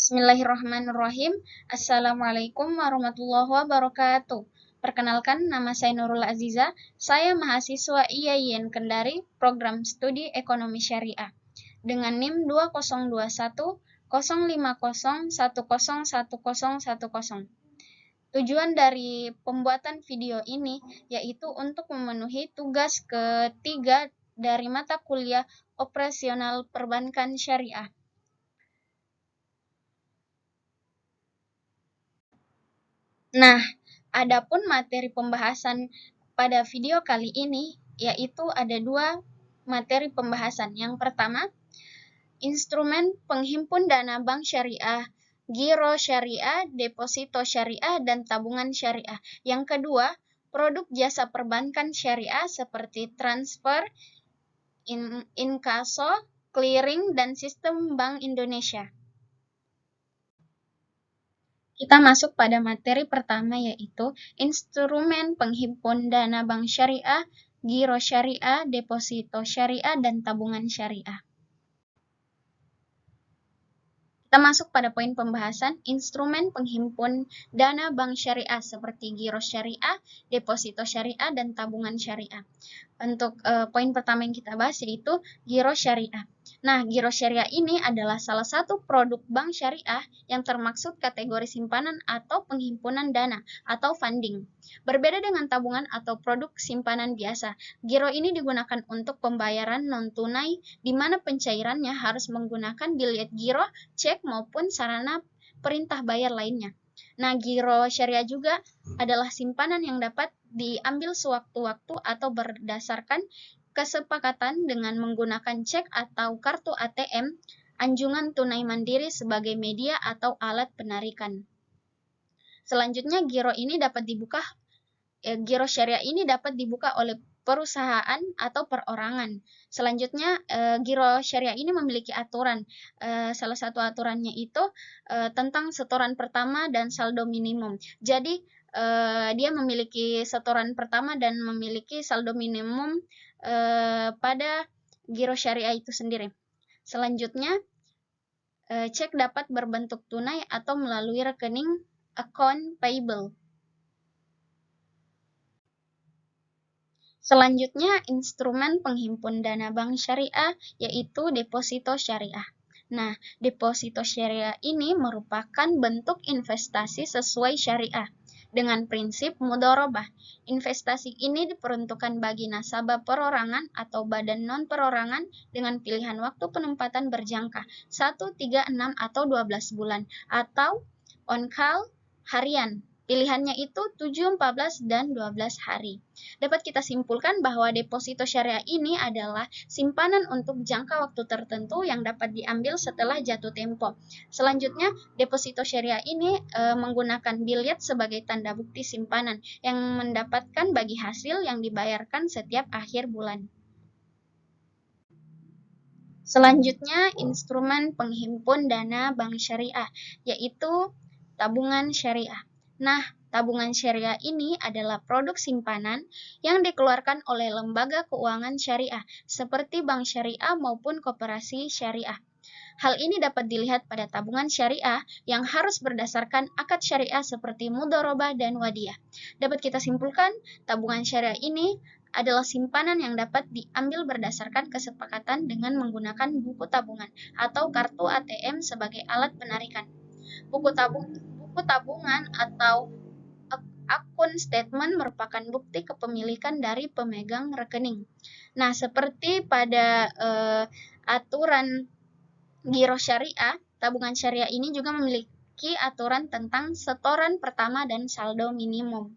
Bismillahirrahmanirrahim. Assalamualaikum warahmatullahi wabarakatuh. Perkenalkan, nama saya Nurul Aziza. Saya mahasiswa IAIN Kendari, Program Studi Ekonomi Syariah. Dengan NIM 2021 050 101010. Tujuan dari pembuatan video ini yaitu untuk memenuhi tugas ketiga dari mata kuliah operasional perbankan syariah. Nah, adapun materi pembahasan pada video kali ini yaitu ada dua materi pembahasan. Yang pertama, instrumen penghimpun dana bank syariah, giro syariah, deposito syariah, dan tabungan syariah. Yang kedua, produk jasa perbankan syariah seperti transfer, inkaso, clearing, dan sistem Bank Indonesia. Kita masuk pada materi pertama yaitu instrumen penghimpun dana bank syariah, giro syariah, deposito syariah, dan tabungan syariah. Kita masuk pada poin pembahasan instrumen penghimpun dana bank syariah seperti giro syariah, deposito syariah, dan tabungan syariah. Untuk poin pertama yang kita bahas yaitu giro syariah. Nah, giro syariah ini adalah salah satu produk bank syariah yang termaksud kategori simpanan atau penghimpunan dana atau funding. Berbeda dengan tabungan atau produk simpanan biasa, giro ini digunakan untuk pembayaran non-tunai di mana pencairannya harus menggunakan bilet giro, cek, maupun sarana perintah bayar lainnya. Nah, giro syariah juga adalah simpanan yang dapat diambil sewaktu-waktu atau berdasarkan kesepakatan dengan menggunakan cek atau kartu ATM, anjungan tunai mandiri sebagai media atau alat penarikan. Selanjutnya, giro syariah ini dapat dibuka oleh perusahaan atau perorangan. Selanjutnya, giro syariah ini memiliki aturan. Salah satu aturannya itu tentang setoran pertama dan saldo minimum. Jadi, dia memiliki setoran pertama dan memiliki saldo minimum pada giro syariah itu sendiri. Selanjutnya, cek dapat berbentuk tunai atau melalui rekening account payable. Selanjutnya, instrumen penghimpun dana bank syariah yaitu deposito syariah. Nah, deposito syariah ini merupakan bentuk investasi sesuai syariah dengan prinsip mudharabah. Investasi ini diperuntukkan bagi nasabah perorangan atau badan non-perorangan dengan pilihan waktu penempatan berjangka 1, 3, 6, atau 12 bulan atau on call harian. Pilihannya itu 7, 14, dan 12 hari. Dapat kita simpulkan bahwa deposito syariah ini adalah simpanan untuk jangka waktu tertentu yang dapat diambil setelah jatuh tempo. Selanjutnya, deposito syariah ini menggunakan bilet sebagai tanda bukti simpanan yang mendapatkan bagi hasil yang dibayarkan setiap akhir bulan. Selanjutnya, instrumen penghimpun dana bank syariah, yaitu tabungan syariah. Nah, tabungan syariah ini adalah produk simpanan yang dikeluarkan oleh lembaga keuangan syariah, seperti bank syariah maupun koperasi syariah. Hal ini dapat dilihat pada tabungan syariah yang harus berdasarkan akad syariah seperti mudharabah dan wadiyah. Dapat kita simpulkan, tabungan syariah ini adalah simpanan yang dapat diambil berdasarkan kesepakatan dengan menggunakan buku tabungan atau kartu ATM sebagai alat penarikan. Buku tabungan atau akun statement merupakan bukti kepemilikan dari pemegang rekening. Nah, seperti pada aturan giro syariah, tabungan syariah ini juga memiliki aturan tentang setoran pertama dan saldo minimum.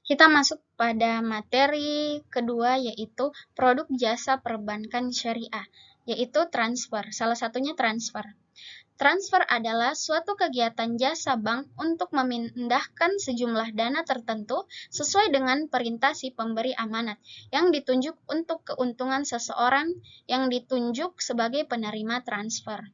Kita masuk pada materi kedua yaitu produk jasa perbankan syariah, yaitu transfer. Salah satunya transfer. Transfer adalah suatu kegiatan jasa bank untuk memindahkan sejumlah dana tertentu sesuai dengan perintah si pemberi amanat yang ditunjuk untuk keuntungan seseorang yang ditunjuk sebagai penerima transfer.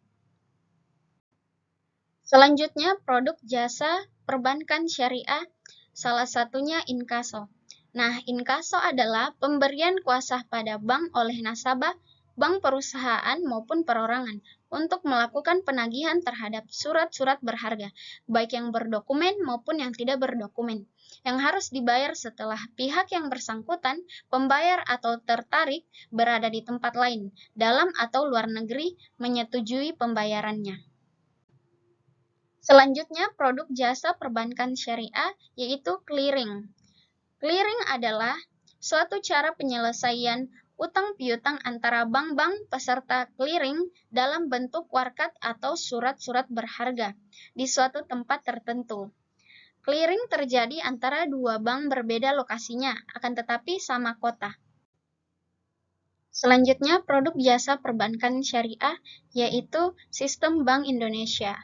Selanjutnya, produk jasa perbankan syariah, salah satunya inkaso. Nah, inkaso adalah pemberian kuasa pada bank oleh nasabah, bank perusahaan maupun perorangan untuk melakukan penagihan terhadap surat-surat berharga, baik yang berdokumen maupun yang tidak berdokumen, yang harus dibayar setelah pihak yang bersangkutan, pembayar atau tertarik, berada di tempat lain, dalam atau luar negeri, menyetujui pembayarannya. Selanjutnya, produk jasa perbankan syariah, yaitu clearing. Clearing adalah suatu cara penyelesaian utang piutang antara bank-bank peserta clearing dalam bentuk warkat atau surat-surat berharga di suatu tempat tertentu. Clearing terjadi antara dua bank berbeda lokasinya, akan tetapi sama kota. Selanjutnya, produk jasa perbankan syariah, yaitu Sistem Bank Indonesia.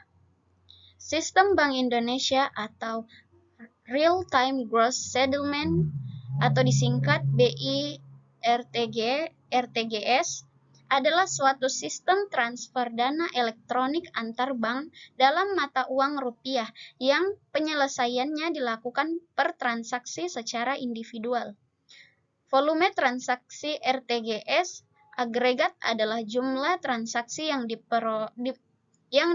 Sistem Bank Indonesia atau Real Time Gross Settlement atau disingkat RTGS adalah suatu sistem transfer dana elektronik antar bank dalam mata uang rupiah yang penyelesaiannya dilakukan per transaksi secara individual. Volume transaksi RTGS agregat adalah jumlah transaksi yang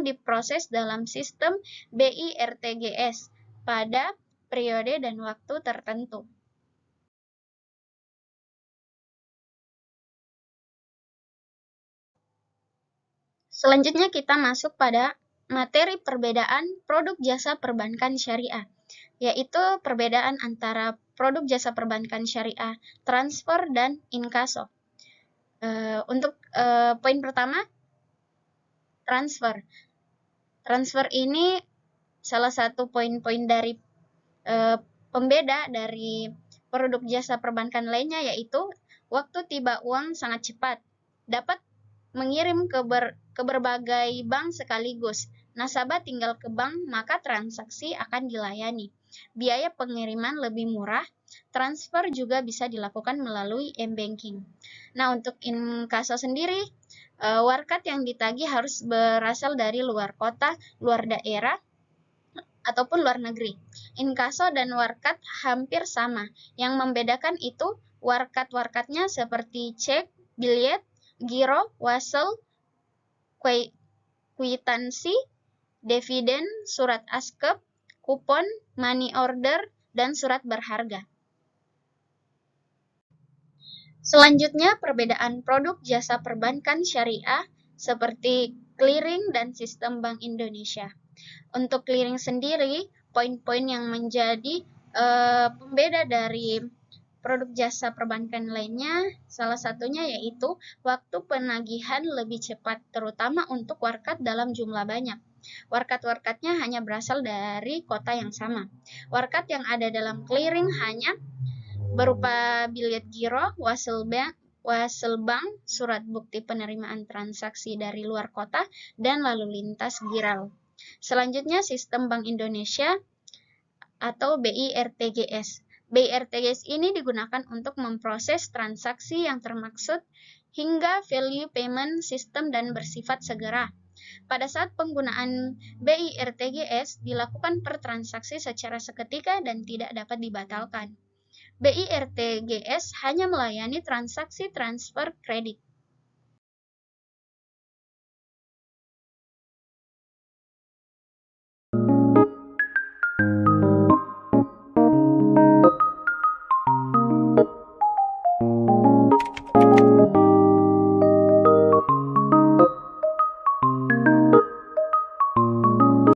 diproses dalam sistem BI RTGS pada periode dan waktu tertentu. Selanjutnya kita masuk pada materi perbedaan produk jasa perbankan syariah, yaitu perbedaan antara produk jasa perbankan syariah, transfer, dan inkaso. Untuk poin pertama, transfer. Transfer ini salah satu poin-poin dari pembeda dari produk jasa perbankan lainnya, yaitu waktu tiba uang sangat cepat, dapat mengirim ke berbagai bank sekaligus. Nasabah tinggal ke bank, maka transaksi akan dilayani. Biaya pengiriman lebih murah, transfer juga bisa dilakukan melalui m-banking. Nah, untuk inkaso sendiri, warkat yang ditagih harus berasal dari luar kota, luar daerah, ataupun luar negeri. Inkaso dan warkat hampir sama. Yang membedakan itu warkat-warkatnya seperti cek, biliet, giro, wasel, kwitansi, dividen, surat askep, kupon, money order, dan surat berharga. Selanjutnya, perbedaan produk jasa perbankan syariah seperti clearing dan sistem Bank Indonesia. Untuk clearing sendiri, poin-poin yang menjadi pembeda dari produk jasa perbankan lainnya, salah satunya yaitu waktu penagihan lebih cepat, terutama untuk warkat dalam jumlah banyak. Warkat-warkatnya hanya berasal dari kota yang sama. Warkat yang ada dalam clearing hanya berupa bilet giro, wasel bank, surat bukti penerimaan transaksi dari luar kota, dan lalu lintas giral. Selanjutnya, sistem Bank Indonesia atau BI RTGS. BI RTGS ini digunakan untuk memproses transaksi yang termaksud hingga value payment system dan bersifat segera. Pada saat penggunaan BI RTGS dilakukan per transaksi secara seketika dan tidak dapat dibatalkan. BI RTGS hanya melayani transaksi transfer kredit.